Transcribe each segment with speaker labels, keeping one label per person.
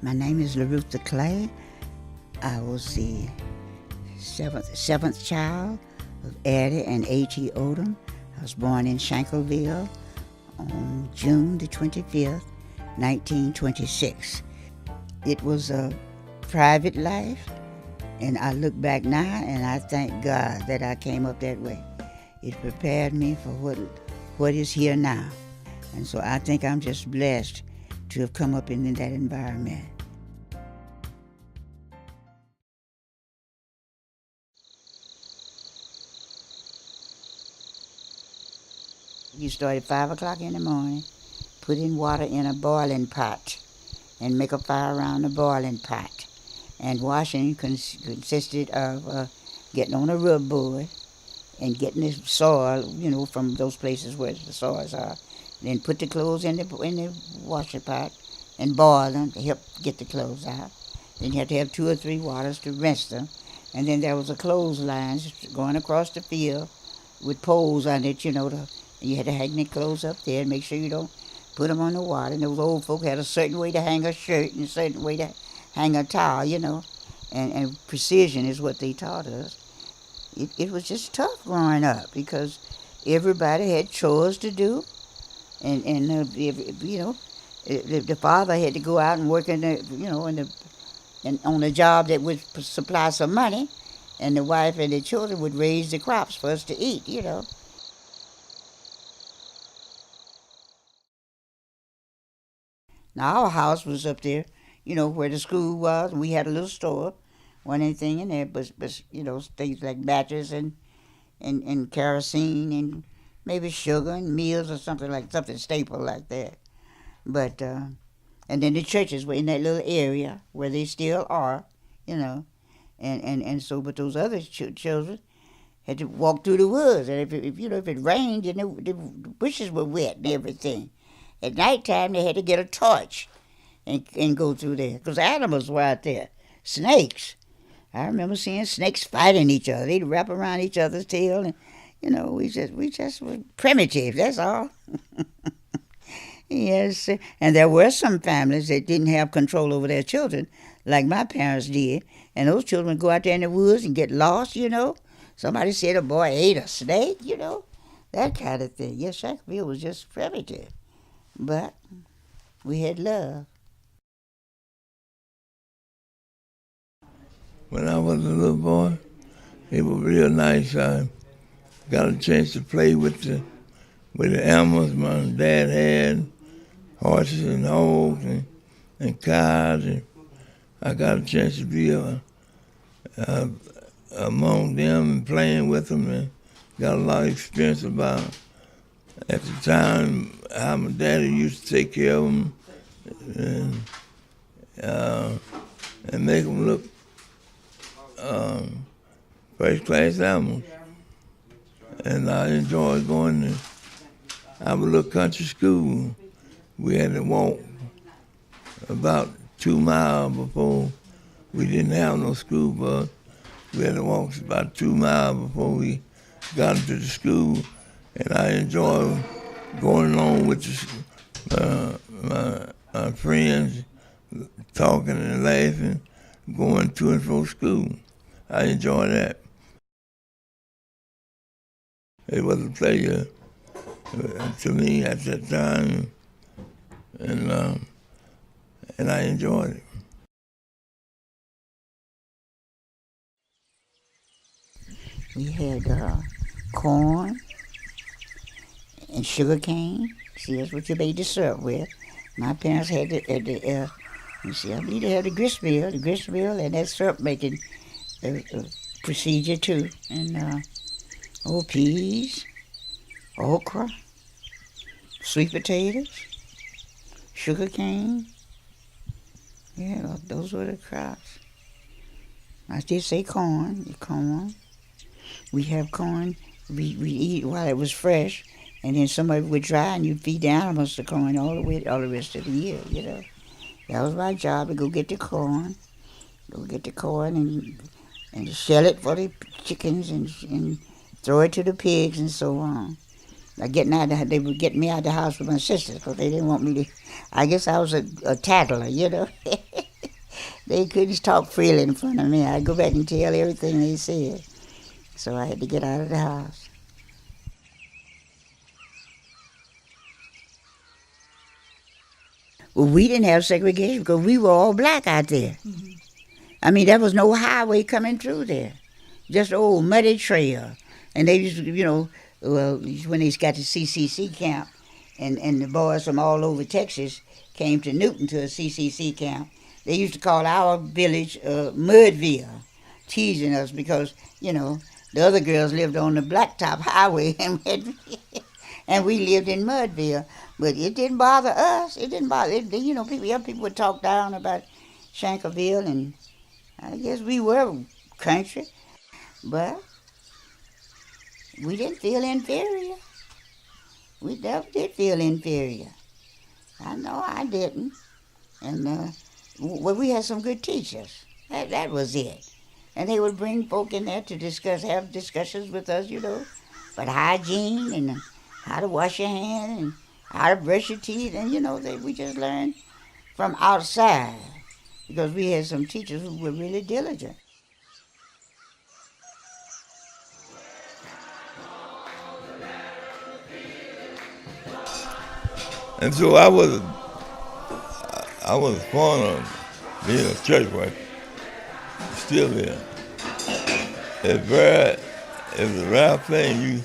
Speaker 1: My name is LaRutha Clay. I was the seventh child of Addie and A.T. Odom. I was born in Shankleville on June the 25th, 1926. It was a private life, and I look back now and I thank God that I came up that way. It prepared me for what is here now. And so I think I'm just blessed to have come up in that environment. You start at 5 o'clock in the morning, put in water in a boiling pot, and make a fire around the boiling pot. And washing consisted of getting on a rub board and getting the soil, from those places where the soils are. Then put the clothes in the washing pot and boil them to help get the clothes out. Then you have to have 2 or 3 waters to rinse them. And then there was a clothesline going across the field with poles on it, you had to hang the clothes up there and make sure you don't put them on the water. And those old folk had a certain way to hang a shirt and a certain way to hang a towel, and precision is what they taught us. It was just tough growing up because everybody had chores to do, and the father had to go out and work on a job that would supply some money, and the wife and the children would raise the crops for us to eat, Now, our house was up there, where the school was. We had a little store. Wasn't anything in there but things like matches and kerosene and maybe sugar and meals or something staple like that. But, and then the churches were in that little area where they still are, and so, but those other children had to walk through the woods. And if it rained, the bushes were wet and everything. At nighttime, they had to get a torch and go through there because animals were out there. Snakes. I remember seeing snakes fighting each other. They'd wrap around each other's tail, and we just were primitive. That's all. Yes, and there were some families that didn't have control over their children, like my parents did, and those children would go out there in the woods and get lost. Somebody said a boy ate a snake. That kind of thing. Yes, Shankleville was just primitive. But we had love.
Speaker 2: When I was a little boy, it was real nice. I got a chance to play with the animals my dad had, horses and hogs and cows. And I got a chance to be among them and playing with them, and got a lot of experience about at the time how my daddy used to take care of them and make them look first-class animals. And I enjoyed going to our little country school. We had to walk about 2 miles before we didn't have no school bus. We had to walk about 2 miles before we got into the school. And I enjoyed going along with my friends, talking and laughing, going to and from school. I enjoyed that. It was a pleasure to me at that time, and I enjoyed it.
Speaker 1: We had corn and sugar cane. See, that's what you made the syrup with. My parents had I believe they had the grist mill, and that syrup making procedure too. And peas, okra, sweet potatoes, sugar cane. Yeah, those were the crops. I did say corn. We have corn. We eat while it was fresh, and then some of it would dry, and you'd feed the animals the corn all the rest of the year. That was my job, to go get the corn, and shell it for the chickens and throw it to the pigs and so on. They would get me out of the house with my sisters because they didn't want me to. I guess I was a tattler, They couldn't talk freely in front of me. I'd go back and tell everything they said. So I had to get out of the house. Well, we didn't have segregation because we were all black out there. Mm-hmm. I mean, there was no highway coming through there. Just old muddy trail. And they used to, well, when they got to CCC camp, and the boys from all over Texas came to Newton to a CCC camp, they used to call our village Mudville, teasing us because, the other girls lived on the Blacktop Highway and we lived in Mudville. But it didn't bother us. It didn't bother, people would talk down about Shankleville, and I guess we were country, but we didn't feel inferior. We never did feel inferior. I know I didn't. And well, we had some good teachers. That was it. And they would bring folk in there to have discussions with us, about hygiene and how to wash your hands and how to brush your teeth. And, we just learned from outside because we had some teachers who were really diligent.
Speaker 2: And so I was fond of being a church worker. Still there. It's a rare thing you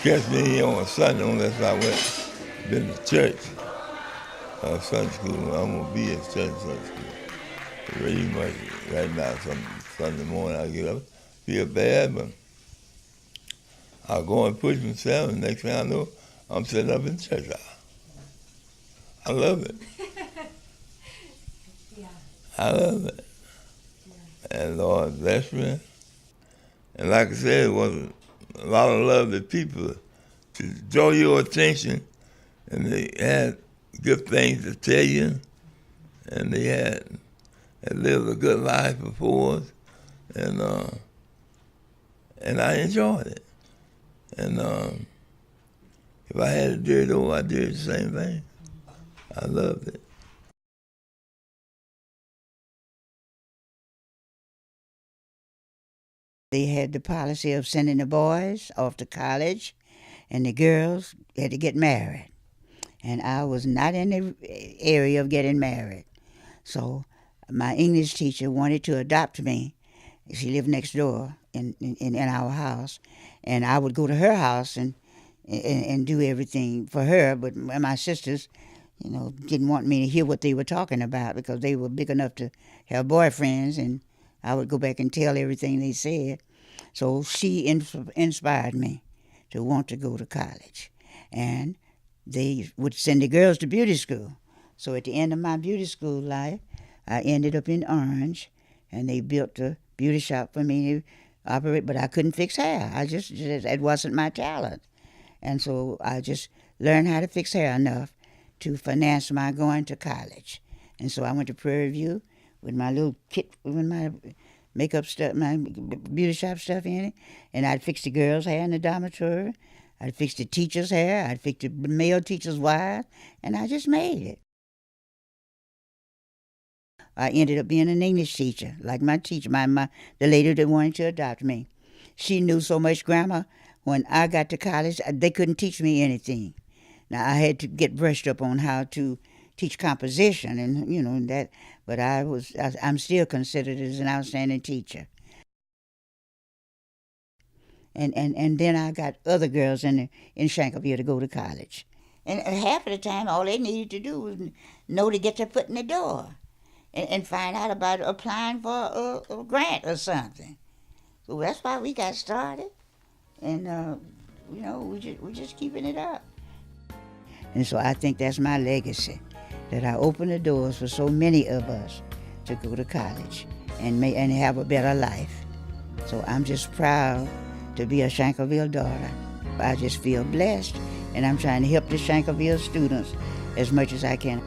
Speaker 2: catch me here on a Sunday unless I been to church or Sunday school. I'm gonna be at church Sunday school. Pretty much right now, some Sunday morning I get up, feel bad, but I'll go and push myself, and next thing I know, I'm sitting up in church house. I love it.
Speaker 3: Yeah.
Speaker 2: I love it.
Speaker 3: Yeah.
Speaker 2: And Lord bless me. And like I said, it was a lot of lovely people to draw your attention, and they had good things to tell you, and they had lived a good life before us, and I enjoyed it. And if I had to do it over, I'd do the same thing. I loved it.
Speaker 1: They had the policy of sending the boys off to college, and the girls had to get married. And I was not in the area of getting married. So my English teacher wanted to adopt me. She lived next door in our house. And I would go to her house and do everything for her. But my sisters, didn't want me to hear what they were talking about because they were big enough to have boyfriends, and I would go back and tell everything they said. So she inspired me to want to go to college. And they would send the girls to beauty school. So at the end of my beauty school life, I ended up in Orange, and they built a beauty shop for me to operate, but I couldn't fix hair. It wasn't my talent. And so I just learned how to fix hair enough to finance my going to college. And so I went to Prairie View with my little kit, with my makeup stuff, my beauty shop stuff in it, and I'd fix the girls' hair in the dormitory. I'd fix the teachers' hair. I'd fix the male teachers' wives, and I just made it. I ended up being an English teacher, like my teacher, the lady that wanted to adopt me. She knew so much grammar. When I got to college, they couldn't teach me anything. Now, I had to get brushed up on how to teach composition and, that, but I'm still considered as an outstanding teacher. And then I got other girls in Shankleville to go to college. And half of the time, all they needed to do was know to get their foot in the door and find out about applying for a grant or something. So that's why we got started. And, we're just keeping it up. And so I think that's my legacy, that I opened the doors for so many of us to go to college and have a better life. So I'm just proud to be a Shankleville daughter. I just feel blessed, and I'm trying to help the Shankleville students as much as I can.